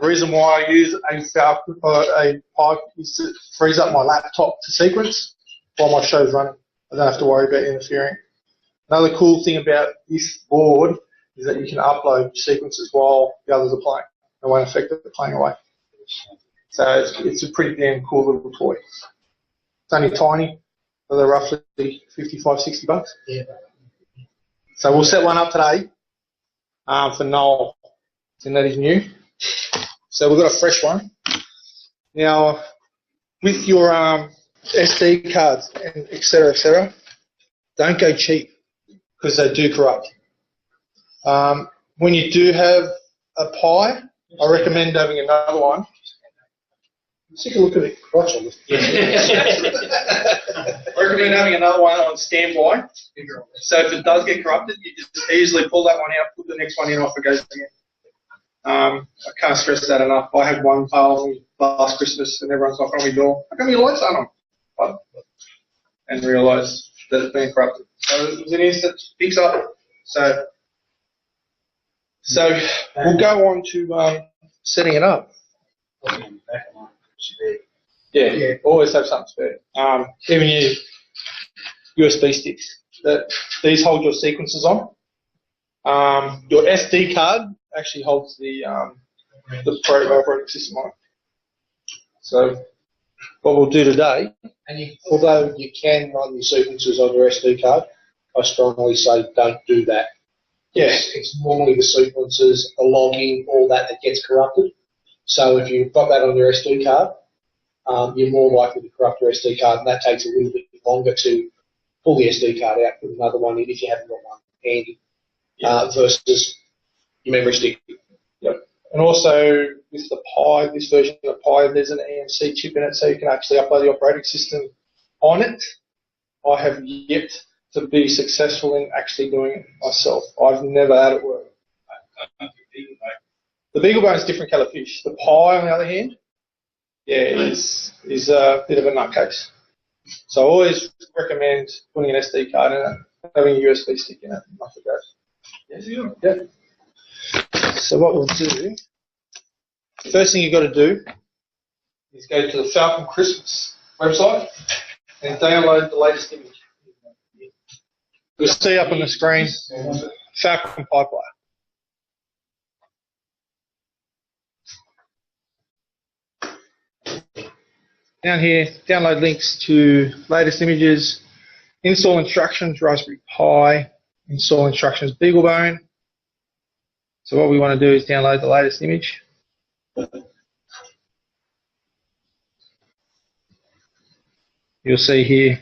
The reason why I use a Falcon a pipe is to freeze up my laptop to sequence while my show's running. I don't have to worry about interfering. Another cool thing about this board is that you can upload sequences while the others are playing. It won't affect it playing away. So it's a pretty damn cool little toy. It's only tiny, so they're roughly 55, 60 bucks. Yeah. So we'll set one up today for Noel, and that is new. So we've got a fresh one. Now, with your SD cards and et cetera, don't go cheap because they do corrupt. When you do have a Pi, I recommend having another one. Take a look at the crotch on this. I recommend having another one on standby. So if it does get corrupted, you just easily pull that one out, put the next one in, off it goes again. I can't stress that enough. I had one fail last Christmas and everyone's knocking on my door. How come your lights aren't on? And realised that it's been corrupted. So it was an instant fix up. So we'll go on to setting it up. Yeah, always have something spare. Even your USB sticks. These hold your sequences on. Your SD card actually holds the operating system on it. So what we'll do today, although you can run your sequences on your SD card, I strongly say don't do that. Yes, it's normally the sequences, the logging, all that gets corrupted. So if you've got that on your SD card, you're more likely to corrupt your SD card, and that takes a little bit longer to pull the SD card out, put another one in if you haven't got one handy, versus your memory stick. Yep. And also with the Pi, this version of the Pi, there's an EMC chip in it, so you can actually upload the operating system on it. I have yet to be successful in actually doing it myself. I've never had it work. The Beaglebone is different colour fish. The Pi, on the other hand, is a bit of a nutcase. So I always recommend putting an SD card in it, having a USB stick in it, and off it goes. Yes, yeah. So what we'll do, first thing you've got to do is go to the Falcon Christmas website and download the latest image. You'll see up on the screen Falcon Pipeline. Down here, download links to latest images, install instructions, Raspberry Pi, install instructions, Beaglebone. So what we want to do is download the latest image. You'll see here,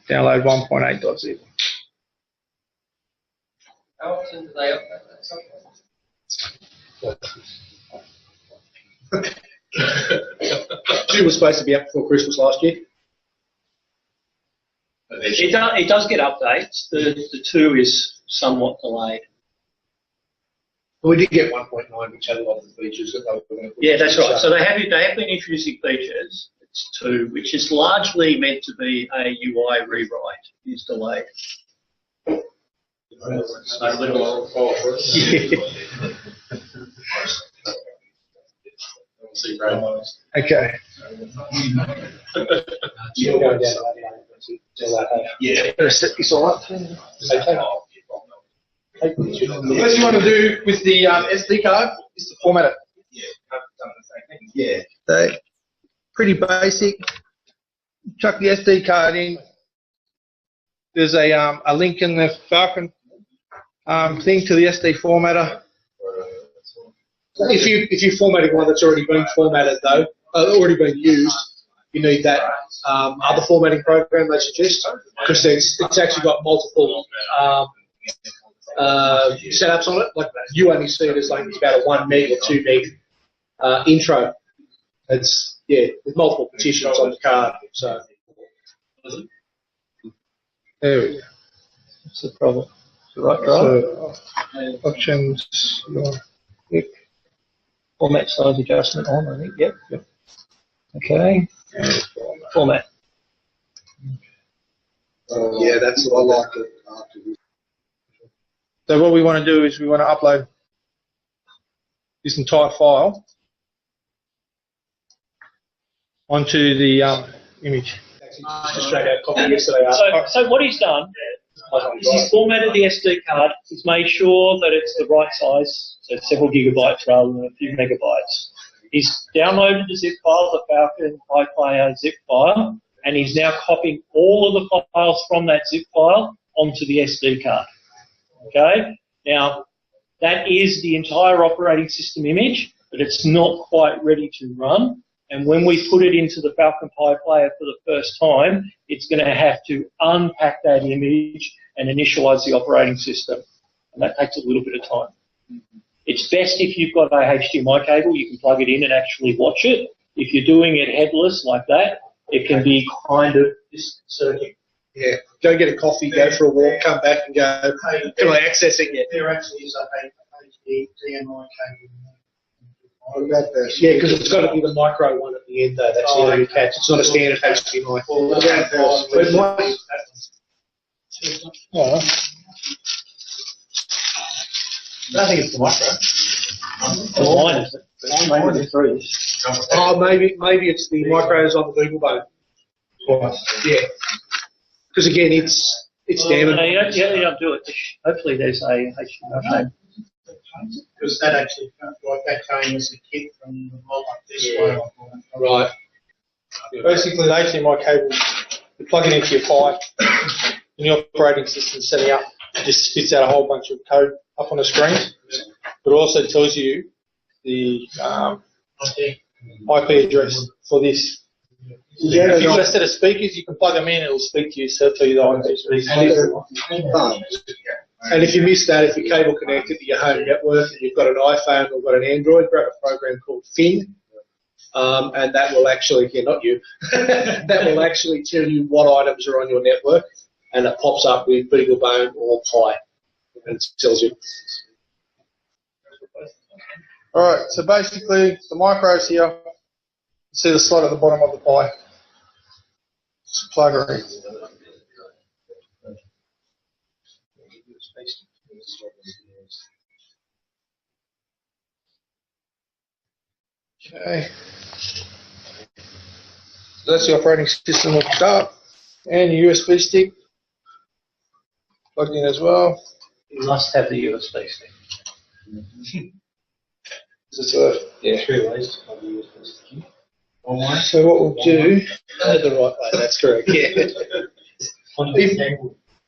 download 1.8.0. How often do they upload that software? It was supposed to be up before Christmas last year. It does get updates. The 2 is somewhat delayed. We did get 1.9, which had a lot of the features that they were going to put. Yeah, that's right. So they have been introducing features. It's 2, which is largely meant to be a UI rewrite. Is delayed. Okay. Yeah. Set this all up. Okay. The first thing you want to do with the SD card is to format it. Yeah. So, pretty basic. Chuck the SD card in. There's a link in the Falcon thing to the SD formatter. If you're formatting one that's already been formatted though, already been used, you need that other formatting program they suggest, because it's actually got multiple setups on it. Like you only see it as like it's about a 1 meg or 2 meg intro. It's there's multiple petitions on the card. So there we go. What's the problem? Right. So options. Click. Format size adjustment on, I think. Yep. Okay. Format. yeah, that's what I like it after this. So what we want to do is we want to upload this entire file onto the image. Just showed our copy yesterday. So what he's done is he's formatted the SD card. He's made sure that it's the right size, so several gigabytes rather than a few megabytes. He's downloaded the zip file, the Falcon Player zip file, and he's now copying all of the files from that zip file onto the SD card. Okay? Now, that is the entire operating system image, but it's not quite ready to run. And when we put it into the Falcon Player for the first time, it's going to have to unpack that image and initialize the operating system. And that takes a little bit of time. It's best if you've got a HDMI cable, you can plug it in and actually watch it. If you're doing it headless like that, it can be kind of disconcerting. Yeah, go get a coffee, go for a walk, come back and go, can I access it yet? There actually is a HDMI cable. What about that? Yeah, because it's got to be the micro one at the end though, that's the only catch. It's not a standard HDMI. What about that? I think it's the micro. Oh, maybe it's the micros on the Beaglebone. Yeah. Because again, it's damaged. No, you don't do it. Hopefully there's a HDMI. Because that actually, like that came as a kit from the block like this way. Right. Basically, the HDMI cable, you plug it into your Pi, and your operating system setting up, it just spits out a whole bunch of code up on the screen. But it also tells you the IP address for this. Yeah, if you've got a set of speakers, you can plug them in, it will speak to you, so it'll tell you the IP address. And if you miss that, if your cable connected to your home network and you've got an iPhone or got an Android, grab a program called Fin, and that will actually, not you, that will actually tell you what items are on your network, and it pops up with Beaglebone or Pi, and it tells you. Alright, so basically, the micros here, you see the slot at the bottom of the Pi. Just plug it in. Okay. So that's the operating system hooked up, and your USB stick plugged in as well. You must have the USB stick. Yeah. 3 ways to plug the USB stick. So what we'll do, The right way, that's correct, yeah.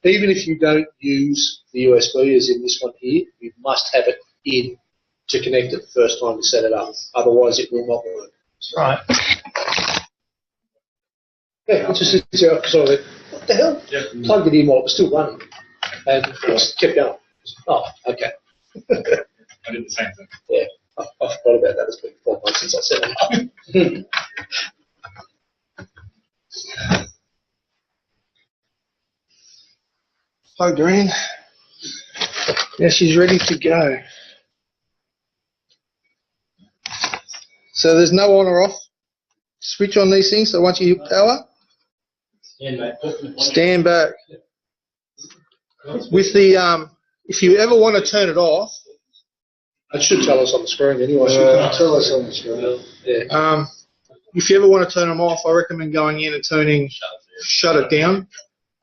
Even if you don't use the USB, as in this one here, you must have it in to connect it the first time to set it up. Otherwise, it will not work. Right. Yeah, it's just sort of what the hell? Plugged it in while it was still running, and it just kept going. Oh, okay. I did the same thing. Yeah, I forgot about that. It's been 4 months since I set it up. plugged her in. Now she's ready to go. So there's no on or off switch on these things, so once you hit power, stand back. With the, if you ever want to turn it off, it should tell us on the screen anyway. Tell us on the screen. Yeah. if you ever want to turn them off, I recommend going in and shut it down,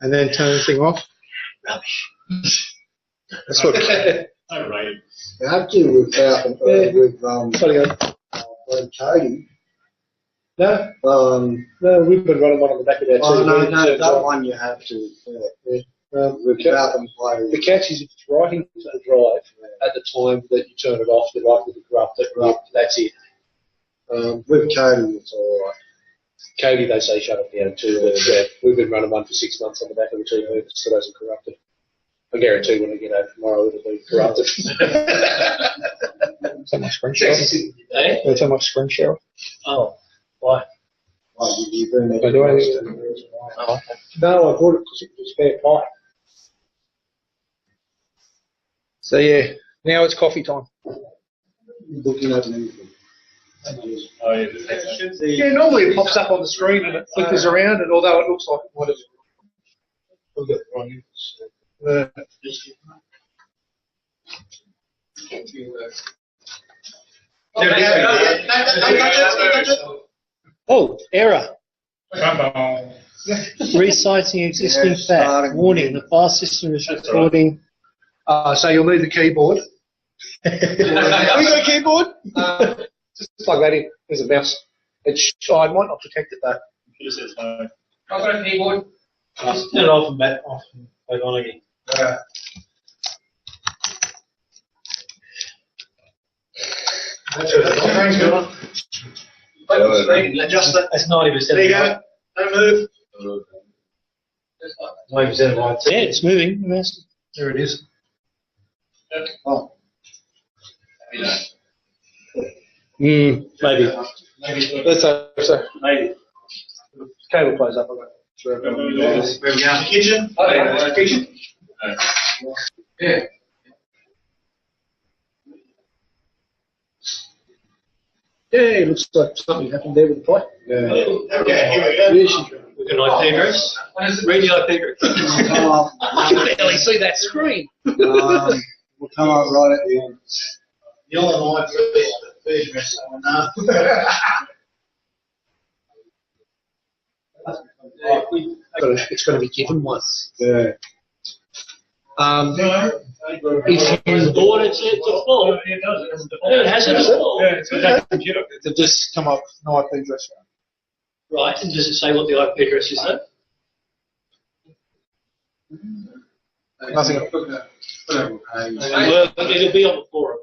and then turn the thing off. Rubbish. That's what. Oh, right. You have to with Falcon, with Cody. No, No, we've been running one on the back of our oh, TV. no, that one you have to. Yeah. With Falcon Player. The catch is if it's right into the drive at the time that you turn it off, you're likely to corrupt it. That's it. With Cody, it's all right. Cody, they say shut it down too. But, we've been running one for 6 months on the back of the TV. It still hasn't corrupted. I guarantee when I get home tomorrow it'll be corrupted. That's my screen share. Eh? That's how much screen share. Oh, why? Oh, you bring it. I do Oh, okay. No, I bought it because it was a spare part. So yeah, now it's coffee time. Looking at anything. Oh, yeah, the text. Yeah, normally it pops up on the screen and it flickers around, and although it looks like it might have. We'll get it right. Oh, error. Reciting existing fact. Warning, the file system is recording. So you'll need the keyboard. Have you got a keyboard? Just plug that in. There's a mouse. I might not detect it though. I've got a keyboard. Just turn it off and back on again. Adjust it. That's 90%. There you go. Don't move. 90% of mine. Yeah, it's moving. There it is. Oh. Maybe. Let's so. Maybe. Cable plays up. Where we go? The kitchen? Kitchen? Yeah. Yeah, it looks like something happened there with the pipe. Okay, here we go. With an IP address. Read the IP address. I can barely see that screen. We'll come up right at the end. The only line for the address. It's going to be given once. Yeah. If you Or it's a default. It has a default. They just come up no IP address. Right, and does it say what the IP address is though? Nothing. Well, it'll be on the forum.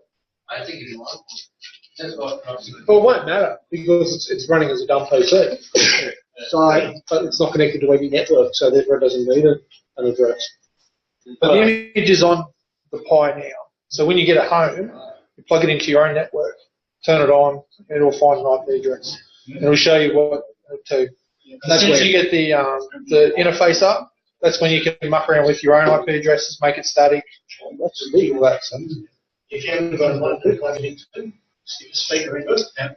I think it was. Well, it won't matter because it's running as a dumb PC. So, but it's not connected to any network, so therefore it doesn't need an address. But the image is on the Pi now. So when you get it home, you plug it into your own network, turn it on, and it'll find an IP address. And it'll show you what to. As soon as you get the interface up, that's when you can muck around with your own IP addresses, make it static. That's legal, that. If you haven't got one, plug it into the speaker into it, and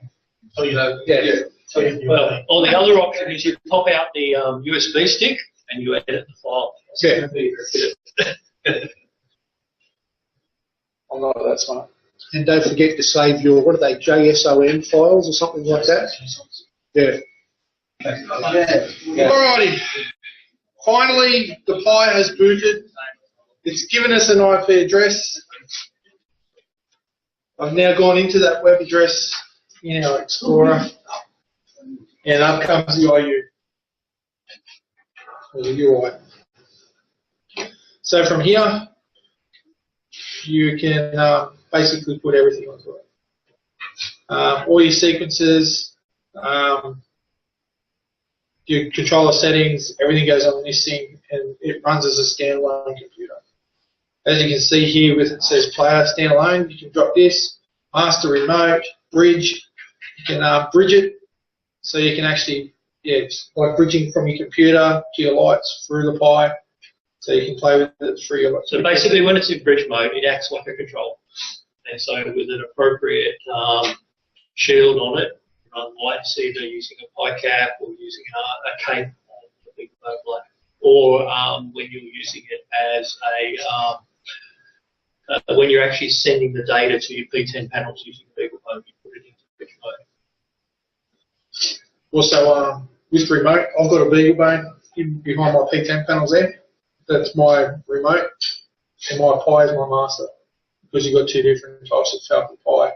so you know. Yeah. Well, or the other option is you pop out the USB stick and you edit the file. Yeah. I'm not that smart. And don't forget to save your, what are they, JSON files or something like that? Yeah. Alrighty. Finally, the Pi has booted. It's given us an IP address. I've now gone into that web address in our Explorer, and up comes the IU, or the UI. So from here, you can basically put everything onto it. All your sequences, your controller settings, everything goes on this thing, and it runs as a standalone computer. As you can see here, with it says player standalone, you can drop this, master remote, bridge. You can bridge it, so you can actually, it's like bridging from your computer to your lights through the Pi, so you can play with it through your lights. So basically, when it's in bridge mode, it acts like a controller. And so with an appropriate shield on it, run lights either using a Pi cap or using a cape on the Beaglebone light, or when you're using it as when you're actually sending the data to your P10 panels using Beaglebone, you put it into bridge mode. Also, with remote, I've got a Beaglebone behind my P10 panels there. That's my remote, and my Pi is my master, because you've got two different types of Falcon Pi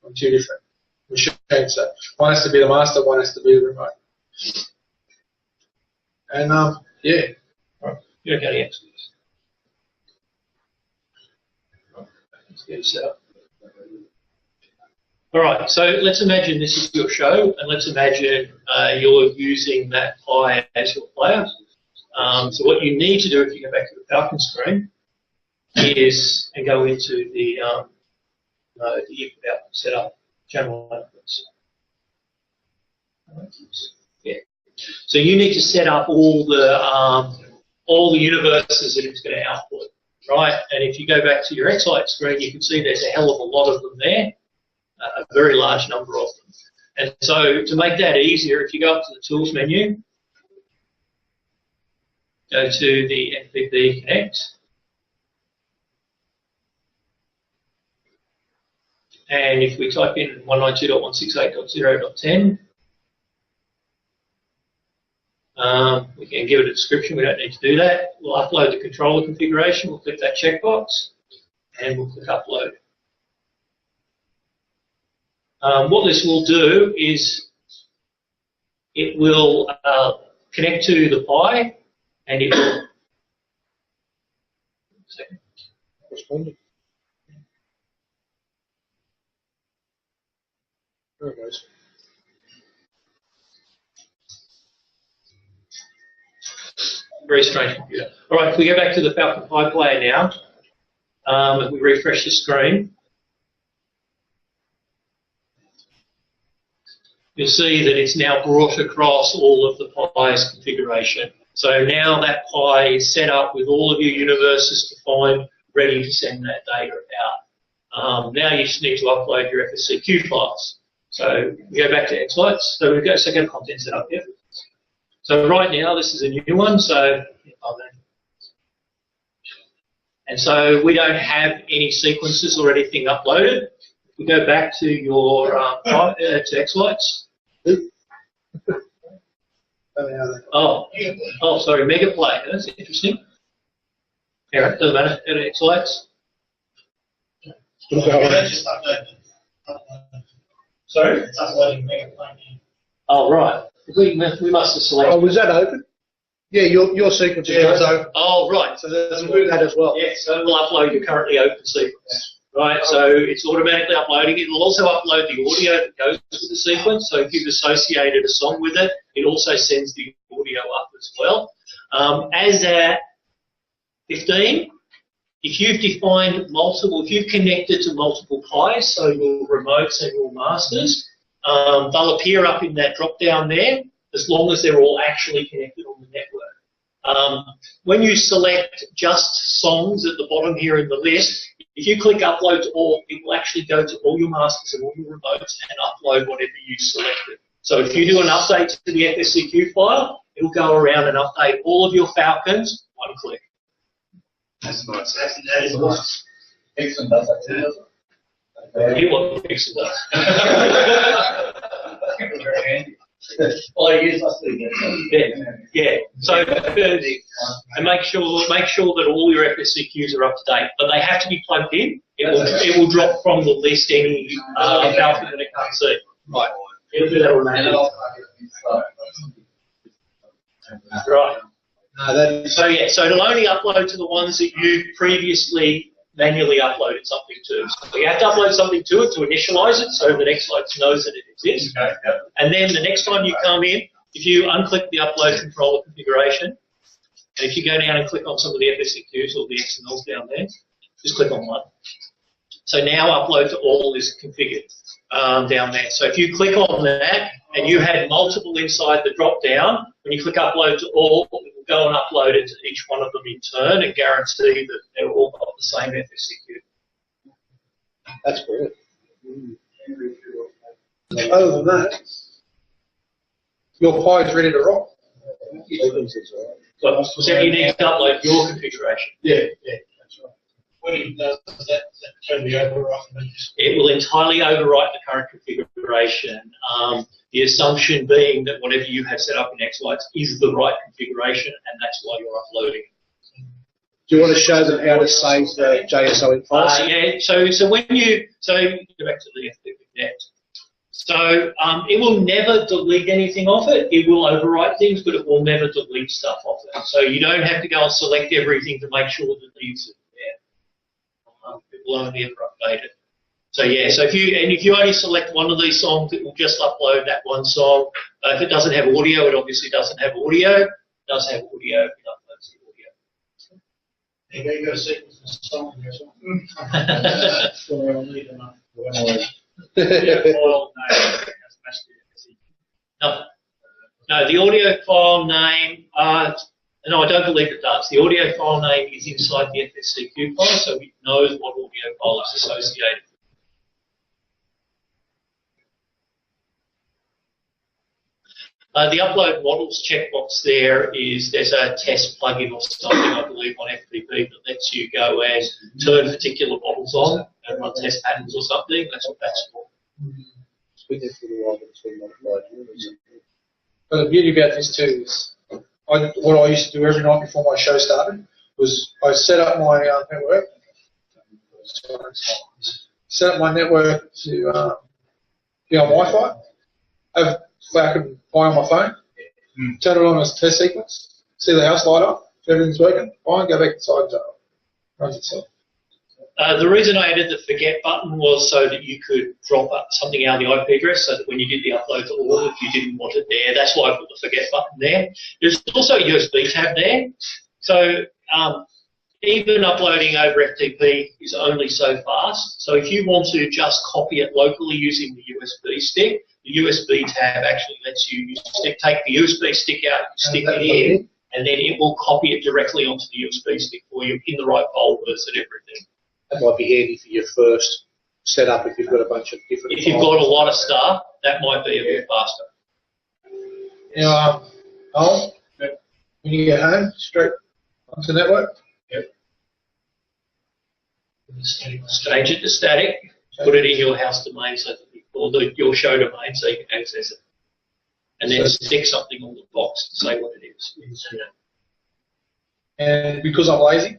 on two different machines. So one has to be the master, one has to be the remote. And yeah. Right. You're okay to answer this. Let's get it set up. All right, so let's imagine this is your show, and let's imagine you're using that Pi as your player. So what you need to do, if you go back to the Falcon screen, is and go into the input output setup channel outputs. Yeah. So you need to set up all the universes that it's going to output, right? And if you go back to your xLights screen, you can see there's a hell of a lot of them there, a very large number of them. And so to make that easier, if you go up to the Tools menu, go to the FPP Connect, and if we type in 192.168.0.10, We can give it a description. We don't need to do that. We'll upload the controller configuration. We'll click that checkbox, and we'll click upload. What this will do is it will connect to the Pi, and it will. There it goes. Very strange computer. All right, if we go back to the Falcon Pi player now, if we refresh the screen, you'll see that it's now brought across all of the Pi's configuration. So now that Pi is set up with all of your universes defined, ready to send that data out. Now you just need to upload your FSCQ files. So we go back to xLights. So we've got second content set up here. So right now this is a new one. And so we don't have any sequences or anything uploaded. If we go back to your to xLights. Oh, sorry, Mega Play. That's interesting. Anyway, doesn't matter. Go to xLights. Sorry? It's uploading Mega Play. Oh, right. We must have selected. Oh, was that open? Yeah, your sequence is open. Oh, right. So let's do that as well. Yeah, so we'll upload your currently open sequence. Right, so it's automatically uploading. It will also upload the audio that goes with the sequence. So if you've associated a song with it, it also sends the audio up as well. As at 15, if you've defined multiple, if you've connected to multiple Pis, so your remotes and your masters, they'll appear up in that drop down there as long as they're all actually connected on the network. When you select just songs at the bottom here in the list, if you click upload to all, it will actually go to all your masters and all your remotes and upload whatever you selected. So if you do an update to the FSCQ file, it'll go around and update all of your Falcons, one click. That's nice. That is nice. Excellent. Does that too. Hear what Pixel does. Very handy. Well, it is. Yeah. So, and make sure that all your FSCQs are up to date, but they have to be plugged in. It will drop from the list any Falcon that it can't see. Right. It'll do that automatically. Right. No, So it'll only upload to the ones that you previously manually uploaded something to. So you have to upload something to it to initialize it, so the xLights knows that it exists. Okay, yep. And then the next time you come in, if you unclick the upload controller configuration, and if you go down and click on some of the FSCQs or the XMLs down there, just click on one. So now upload to all is configured down there. So if you click on that and you had multiple inside the drop down, when you click upload to all, it will go and upload it to each one of them in turn and guarantee that they're all got the same FSCQ. that's brilliant. Other than that, your Pi is ready to rock. So you need to upload your configuration. Yeah, that's right. When it does that totally overwrite. It will entirely overwrite the current configuration. The assumption being that whatever you have set up in xLights is the right configuration, and that's why you're uploading. Do you want to show them how to save the JSON files? Yeah. So when you go back to the FPP Connect. So it will never delete anything off it. It will overwrite things, but it will never delete stuff off it. So you don't have to go and select everything to make sure that it's there. It will only ever update it. So yeah, so if you only select one of these songs, it will just upload that one song. If it doesn't have audio, it obviously doesn't have audio. If it does have audio, it uploads the audio. You got a sequence of songs or something. That's what I'll need enough. No, the audio file name, no, I don't believe it does. The audio file name is inside the FSCQ file, so it knows what audio file is associated. The upload models checkbox there's a test plugin or something, I believe, on FPP that lets you go and turn particular models on and run test patterns or something. That's what that's for. But the beauty about this too is what I used to do every night before my show started was I set up my network. Set up my network to be on Wi-Fi. Have Falcon Pi on my phone. Turn it on as a test sequence. See the house light up. If everything's working, fine. Go back inside and runs itself. The reason I added the forget button was so that you could drop up something out of the IP address, so that when you did the upload to all, if you didn't want it there, that's why I put the forget button there. There's also a USB tab there. So even uploading over FTP is only so fast. So if you want to just copy it locally using the USB stick, the USB tab actually lets you take the USB stick out, stick it in, and then it will copy it directly onto the USB stick for you in the right folders and everything. That might be handy for your first setup if you've got a bunch of different. If you've got a lot of stuff, that might be a bit faster. Now, when you get home, straight onto the network. Yep. Change it to static. Put it in your house domain, or your show domain, so you can access it. And then stick something on the box to say what it is. And because I'm lazy,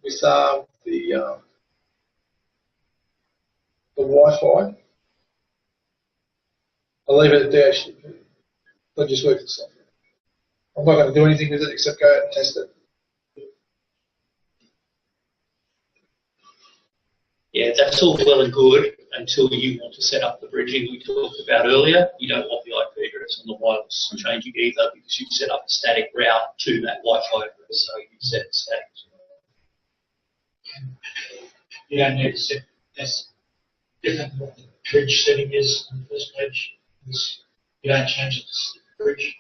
with the Wi-Fi, I leave it at DHCP. I'll just work itself. I'm not going to do anything with it except go out and test it. Yeah, that's all well and good until you want to set up the bridging we talked about earlier. You don't want the IP address on the wireless changing either, because you set up a static route to that Wi-Fi address, so you set it static. You don't need to set that's different than what the bridge setting is on the first page. You don't change it to the bridge.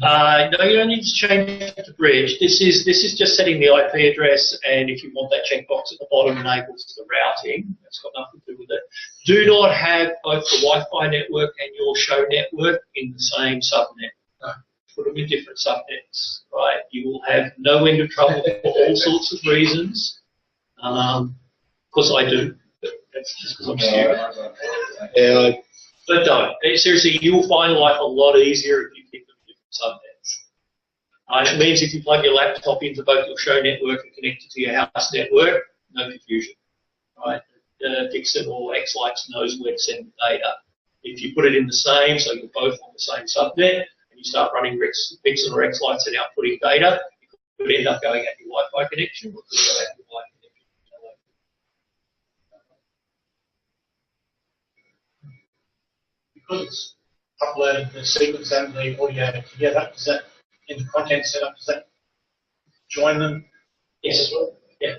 No, you don't need to change it to bridge. This is just setting the IP address, and if you want that checkbox at the bottom enables the routing. That's got nothing to do with it. Do not have both the Wi-Fi network and your show network in the same subnet. No. Put them in different subnets, right? You will have no end of trouble for all sorts of reasons. Of course I do, but that's just because I'm stupid. Yeah, but don't. Seriously, you will find life a lot easier if you keep them in different subnets. It means if you plug your laptop into both your show network and connect it to your house network, no confusion, right? Dixon or xLights knows where to send the data. If you put it in the same, so you're both on the same subnet, and you start running Dixon or xLights and outputting data, it could end up going at your Wi-Fi connection, or it could go at your Wi-Fi connection. Because it's uploading the sequence and the audio together, does that, in the content setup, does that join them? Yes. Yeah.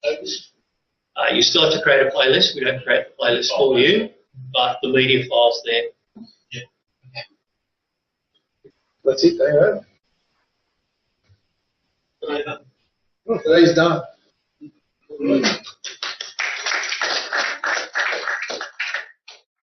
Focus? You still have to create a playlist. We don't create the playlist for you, but the media file's there. Yeah. That's it, there you go. Today's done.